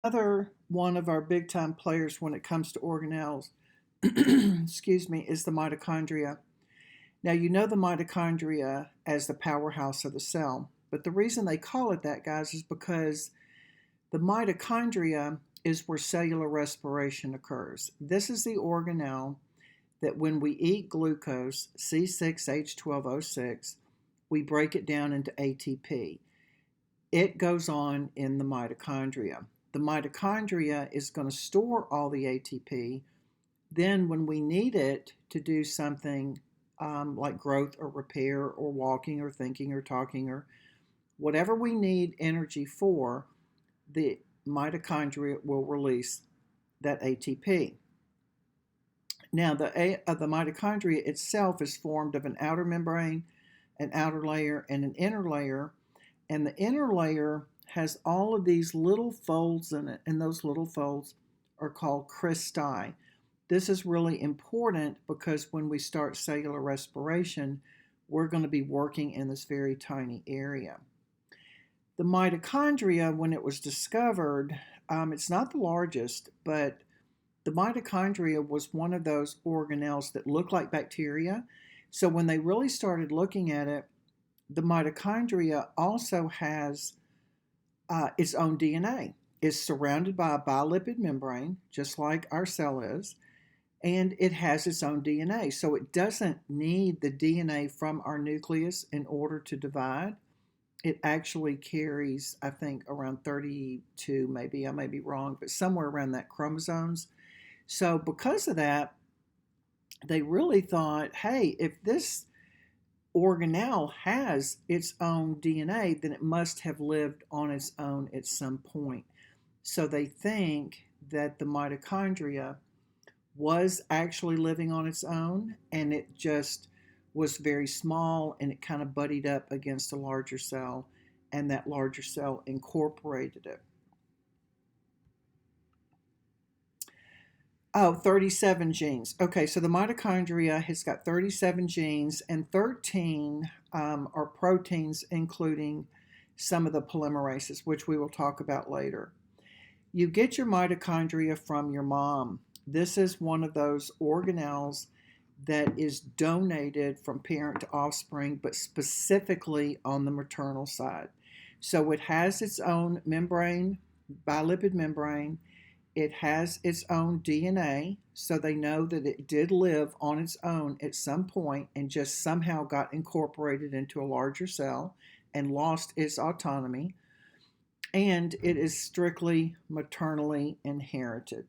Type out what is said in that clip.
Another one of our big time players when it comes to organelles, excuse me, is the mitochondria. Now, you know the mitochondria as the powerhouse of the cell, but the reason they call it that, guys, is because the mitochondria is where cellular respiration occurs. This is the organelle that when we eat glucose, C6H12O6, we break it down into ATP. It goes on in the mitochondria. The mitochondria is going to store all the ATP. Then, when we need it to do something like growth or repair or walking or thinking or talking or whatever we need energy for, the mitochondria will release that ATP. Now, the mitochondria itself is formed of an outer membrane, an outer layer, and an inner layer. And the inner layer has all of these little folds in it, and those little folds are called cristae. This is really important because when we start cellular respiration, we're going to be working in this very tiny area. The mitochondria, when it was discovered, it's not the largest, but the mitochondria was one of those organelles that look like bacteria. So when they really started looking at it, the mitochondria also has its own DNA. It's surrounded by a bilipid membrane, just like our cell is, and it has its own DNA. So it doesn't need the DNA from our nucleus in order to divide. It actually carries, I think, around 32, maybe, I may be wrong, but somewhere around that chromosomes. So because of that, they really thought, hey, if this organelle has its own DNA, then it must have lived on its own at some point. So they think that the mitochondria was actually living on its own and it just was very small and it kind of buddied up against a larger cell and that larger cell incorporated it. Oh, 37 genes. Okay, so the mitochondria has got 37 genes, and 13 are proteins, including some of the polymerases, which we will talk about later. You get your mitochondria from your mom. This is one of those organelles that is donated from parent to offspring, but specifically on the maternal side. So it has its own membrane, bilipid membrane. It has its own DNA, so they know that it did live on its own at some point and just somehow got incorporated into a larger cell and lost its autonomy. And it is strictly maternally inherited.